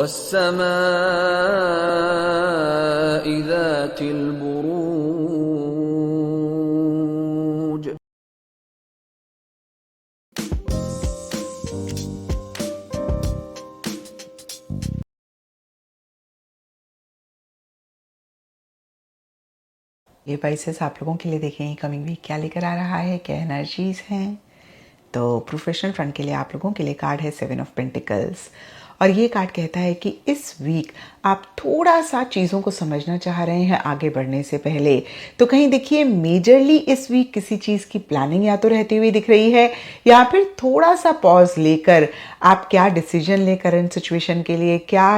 والسماء ذات البروج. ये बाइसेस आप लोगों के लिए देखें कमिंग वीक क्या लेकर आ रहा है, क्या एनर्जीज हैं. तो प्रोफेशनल फ्रंट के लिए आप लोगों के लिए कार्ड है 7 ऑफ पेंटिकल्स, और ये कार्ड कहता है कि इस वीक आप थोड़ा सा चीज़ों को समझना चाह रहे हैं आगे बढ़ने से पहले. तो कहीं देखिए मेजरली इस वीक किसी चीज़ की प्लानिंग या तो रहती हुई दिख रही है, या फिर थोड़ा सा पॉज लेकर आप क्या डिसीजन लें करंट सिचुएशन के लिए, क्या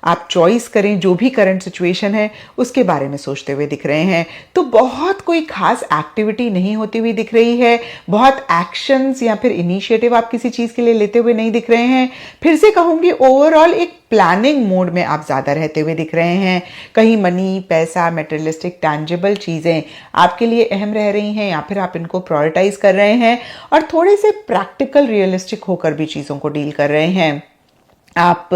आप चॉइस करें जो भी करंट सिचुएशन है उसके बारे में सोचते हुए दिख रहे हैं. तो बहुत कोई खास एक्टिविटी नहीं होती हुई दिख रही है, बहुत एक्शंस या फिर इनिशिएटिव आप किसी चीज़ के लिए लेते हुए नहीं दिख रहे हैं. फिर से कहूँगी ओवरऑल एक प्लानिंग मोड में आप ज़्यादा रहते हुए दिख रहे हैं. कहीं मनी, पैसा, मेटेरियलिस्टिक टैंजिबल चीज़ें आपके लिए अहम रह रही हैं, या फिर आप इनको प्रायोरिटाइज कर रहे हैं और थोड़े से प्रैक्टिकल रियलिस्टिक होकर भी चीज़ों को डील कर रहे हैं. आप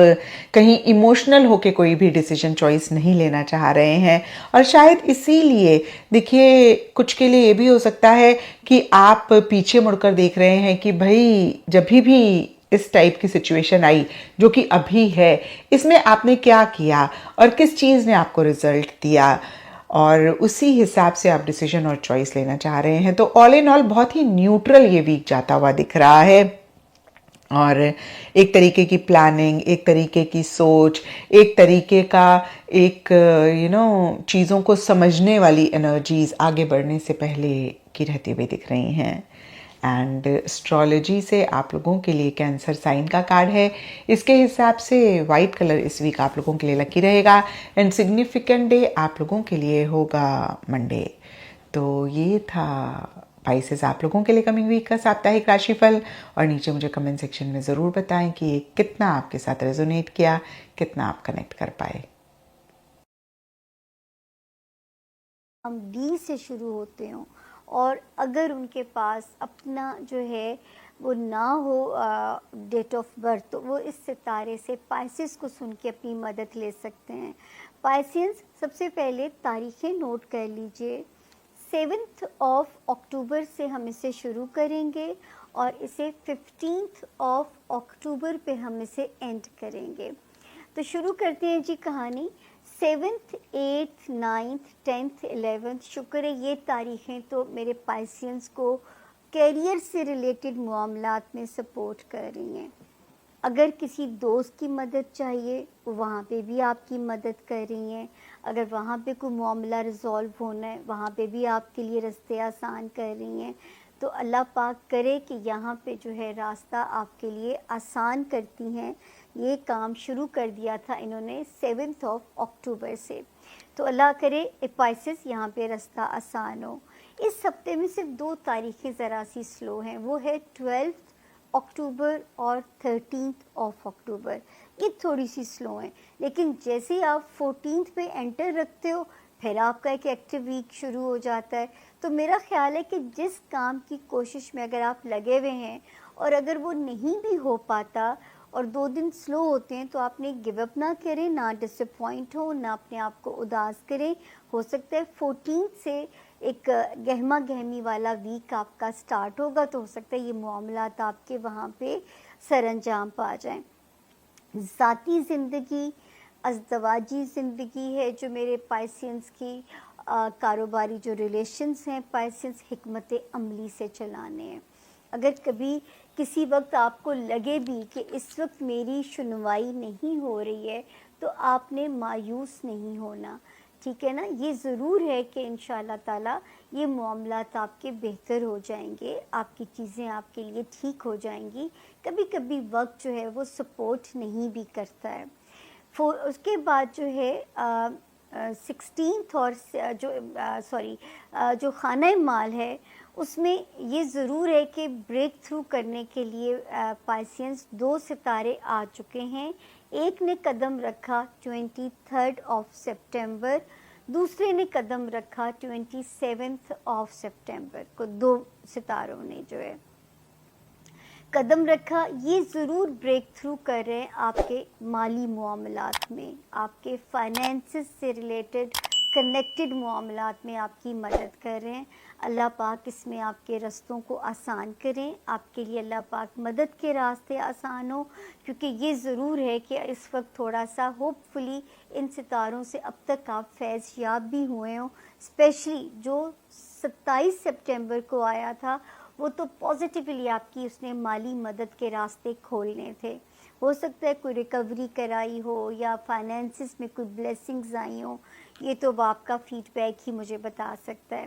कहीं इमोशनल होके कोई भी डिसीजन चॉइस नहीं लेना चाह रहे हैं, और शायद इसीलिए देखिए कुछ के लिए ये भी हो सकता है कि आप पीछे मुड़कर देख रहे हैं कि भाई जब भी इस टाइप की सिचुएशन आई जो कि अभी है, इसमें आपने क्या किया और किस चीज़ ने आपको रिजल्ट दिया, और उसी हिसाब से आप डिसीजन और चॉइस लेना चाह रहे हैं. तो ऑल इन ऑल बहुत ही न्यूट्रल ये वीक जाता हुआ दिख रहा है, और एक तरीके की प्लानिंग, एक तरीके की सोच, एक तरीके का एक चीज़ों को समझने वाली एनर्जीज आगे बढ़ने से पहले की रहती हुई दिख रही हैं. एंड एस्ट्रोलॉजी से आप लोगों के लिए कैंसर साइन का कार्ड है. इसके हिसाब से वाइट कलर इस वीक आप लोगों के लिए लकी रहेगा, एंड सिग्निफिकेंट डे आप लोगों के लिए होगा मंडे. तो ये था पाइसेस आप लोगों के लिए कमिंग वीक का साप्ताहिक राशिफल, और नीचे मुझे कमेंट सेक्शन में ज़रूर बताएं कि ये कितना आपके साथ रेजोनेट किया, कितना आप कनेक्ट कर पाए. हम डी से शुरू होते हों और अगर उनके पास अपना जो है वो ना हो डेट ऑफ बर्थ, तो वो इस सितारे से पाइसेस को सुन के अपनी मदद ले सकते हैं. पाइसेस सबसे पहले तारीखें नोट कर लीजिए. 7 अक्टूबर से हम इसे शुरू करेंगे और इसे 15 अक्टूबर पे हम इसे एंड करेंगे. तो शुरू करते हैं जी कहानी. 7th, 8th, 9th, 10th, 11th, शुक्र है ये तारीखें तो मेरे पाइसियंस को कैरियर से रिलेटेड मामलात में सपोर्ट कर रही हैं. अगर किसी दोस्त की मदद चाहिए वहाँ पे भी आपकी मदद कर रही हैं. अगर वहाँ पे कोई मामला रिज़ॉल्व होना है वहाँ पे भी आपके लिए रास्ते आसान कर रही हैं. तो अल्लाह पाक करे कि यहाँ पे जो है रास्ता आपके लिए आसान करती हैं. ये काम शुरू कर दिया था इन्होंने 7 अक्टूबर से, तो अल्लाह करे पाइसेस यहाँ पे रास्ता आसान हो. इस हफ्ते में सिर्फ 2 तारीखें ज़रा सी स्लो हैं, वो है 12 अक्टूबर और 13 अक्टूबर. ये थोड़ी सी स्लो हैं, लेकिन जैसे ही आप 14 पे एंटर रखते हो फिर आपका एक एक्टिव वीक शुरू हो जाता है. तो मेरा ख्याल है कि जिस काम की कोशिश में अगर आप लगे हुए हैं और अगर वो नहीं भी हो पाता और 2 दिन स्लो होते हैं, तो आपने गिव अप ना करें, ना डिसअपॉइंट हो, ना अपने आप को उदास करें. हो सकता है 14 से एक गहमा गहमी वाला वीक आपका स्टार्ट होगा, तो हो सकता है ये मामलात आपके वहाँ पे सरअंजाम पा जाएं. ज़ाती ज़िंदगी, अज़दवाजी ज़िंदगी है जो मेरे पाइसियंस की, कारोबारी जो रिलेशंस हैं पाइसियंस हिकमत अमली से चलाने हैं. अगर कभी किसी वक्त आपको लगे भी कि इस वक्त मेरी सुनवाई नहीं हो रही है, तो आपने मायूस नहीं होना, ठीक है ना. ये ज़रूर है कि इंशाअल्लाह ताला ये मामलात आपके बेहतर हो जाएंगे, आपकी चीज़ें आपके लिए ठीक हो जाएंगी. कभी कभी वक्त जो है वो सपोर्ट नहीं भी करता है. उसके बाद जो है 16th और जो खाना माल है उसमें ये ज़रूर है कि ब्रेक थ्रू करने के लिए पाइसियंस 2 सितारे आ चुके हैं. एक ने कदम रखा 23 सितंबर, दूसरे ने कदम रखा 27 सितंबर को. 2 सितारों ने जो है قدم رکھا، یہ ضرور بریک تھرو کر رہے ہیں آپ کے مالی معاملات میں، آپ کے فائنینسز سے ریلیٹڈ کنیکٹڈ معاملات میں آپ کی مدد کر رہے ہیں. اللہ پاک اس میں آپ کے رستوں کو آسان کریں، آپ کے لیے اللہ پاک مدد کے راستے آسان ہو، کیونکہ یہ ضرور ہے کہ اس وقت تھوڑا سا ہوپ فلی ان ستاروں سے اب تک آپ فیض یاب بھی ہوئے ہوں. اسپیشلی جو 27 سپٹمبر کو آیا تھا وہ تو پازیٹیولی آپ کی اس نے مالی مدد کے راستے کھولنے تھے. ہو سکتا ہے کوئی ریکوری کرائی ہو یا فائنینسز میں کوئی بلیسنگز آئی ہوں، یہ تو اب آپ کا فیڈ بیک ہی مجھے بتا سکتا ہے.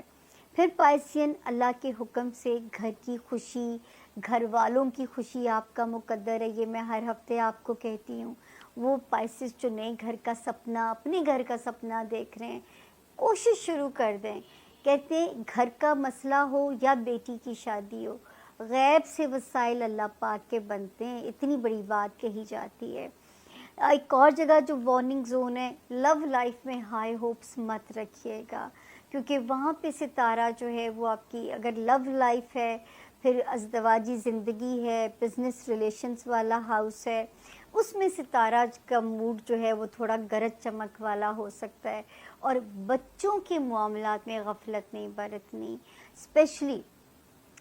پھر پائسین، اللہ کے حکم سے گھر کی خوشی، گھر والوں کی خوشی آپ کا مقدر ہے. یہ میں ہر ہفتے آپ کو کہتی ہوں. وہ پائسز جو نئے گھر کا سپنا، اپنے گھر کا سپنا دیکھ رہے ہیں، کوشش شروع کر دیں. کہتے ہیں گھر کا مسئلہ ہو یا بیٹی کی شادی ہو، غیب سے وسائل اللہ پاک کے بنتے ہیں، اتنی بڑی بات کہی جاتی ہے. ایک اور جگہ جو وارننگ زون ہے، لو لائف میں ہائی ہوپس مت رکھیے گا، کیونکہ وہاں پہ ستارہ جو ہے وہ آپ کی اگر لو لائف ہے، پھر ازدواجی زندگی ہے، بزنس ریلیشنز والا ہاؤس ہے، اس میں ستارہ کا موڈ جو ہے وہ تھوڑا گرج چمک والا ہو سکتا ہے. اور بچوں کے معاملات میں غفلت نہیں برتنی. اسپیشلی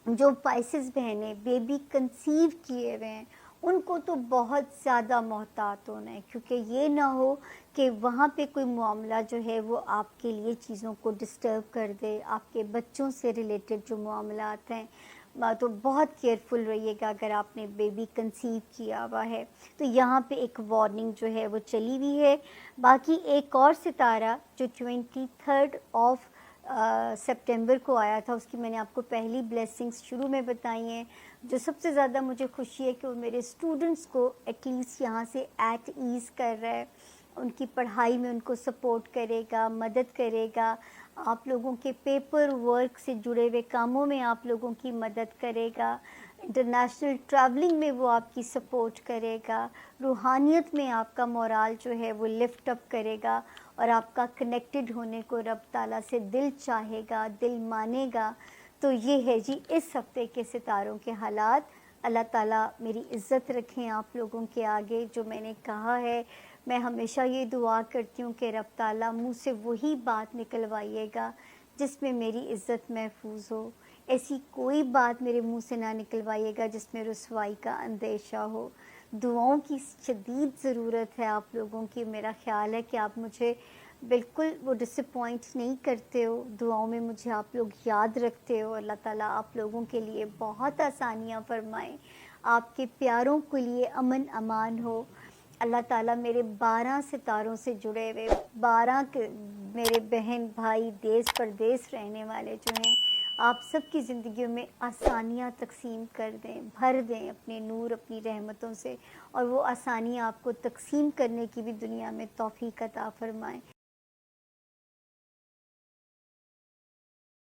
جو پائسز بہنیں بیبی کنسیو کیے ہوئے ہیں، ان کو تو بہت زیادہ محتاط ہونا ہے، کیونکہ یہ نہ ہو کہ وہاں پہ کوئی معاملہ جو ہے وہ آپ کے لیے چیزوں کو ڈسٹرب کر دے. آپ کے بچوں سے ریلیٹڈ جو معاملات ہیں تو بہت کیئرفل رہیے گا. اگر آپ نے بیبی کنسیو کیا ہوا ہے تو یہاں پہ ایک وارننگ جو ہے وہ چلی ہوئی ہے. باقی ایک اور ستارہ جو 23 سپٹمبر کو آیا تھا، اس کی میں نے آپ کو پہلی بلیسنگز شروع میں بتائی ہیں. جو سب سے زیادہ مجھے خوشی ہے کہ وہ میرے اسٹوڈنٹس کو ایٹ لیسٹ یہاں سے ایٹ ایز کر رہا ہے، ان کی پڑھائی میں ان کو سپورٹ کرے گا، مدد کرے گا. آپ لوگوں کے پیپر ورک سے جڑے ہوئے کاموں میں آپ لوگوں کی مدد کرے گا. انٹرنیشنل ٹریولنگ میں وہ آپ کی سپورٹ کرے گا. روحانیت میں آپ کا مورال جو ہے وہ لفٹ اپ کرے گا، اور آپ کا کنیکٹڈ ہونے کو رب تعالیٰ سے دل چاہے گا، دل مانے گا. تو یہ ہے جی اس ہفتے کے ستاروں کے حالات. اللہ تعالیٰ میری عزت رکھیں آپ لوگوں کے آگے. جو میں نے کہا ہے، میں ہمیشہ یہ دعا کرتی ہوں کہ رب تعالیٰ منہ سے وہی بات نکلوائیے گا جس میں میری عزت محفوظ ہو. ایسی کوئی بات میرے منہ سے نہ نکلوائیے گا جس میں رسوائی کا اندیشہ ہو. دعاؤں کی شدید ضرورت ہے آپ لوگوں کی. میرا خیال ہے کہ آپ مجھے بالکل وہ ڈس اپوائنٹ نہیں کرتے ہو، دعاؤں میں مجھے آپ لوگ یاد رکھتے ہو. اللہ تعالیٰ آپ لوگوں کے لیے بہت آسانیاں فرمائیں، آپ کے پیاروں کے لیے امن امان ہو. اللہ تعالیٰ میرے 12 ستاروں سے جڑے ہوئے 12 میرے بہن بھائی دیس پردیس رہنے والے جو ہیں، آپ سب کی زندگیوں میں آسانیاں تقسیم کر دیں، بھر دیں اپنے نور، اپنی رحمتوں سے، اور وہ آسانیاں آپ کو تقسیم کرنے کی بھی دنیا میں توفیق عطا فرمائیں.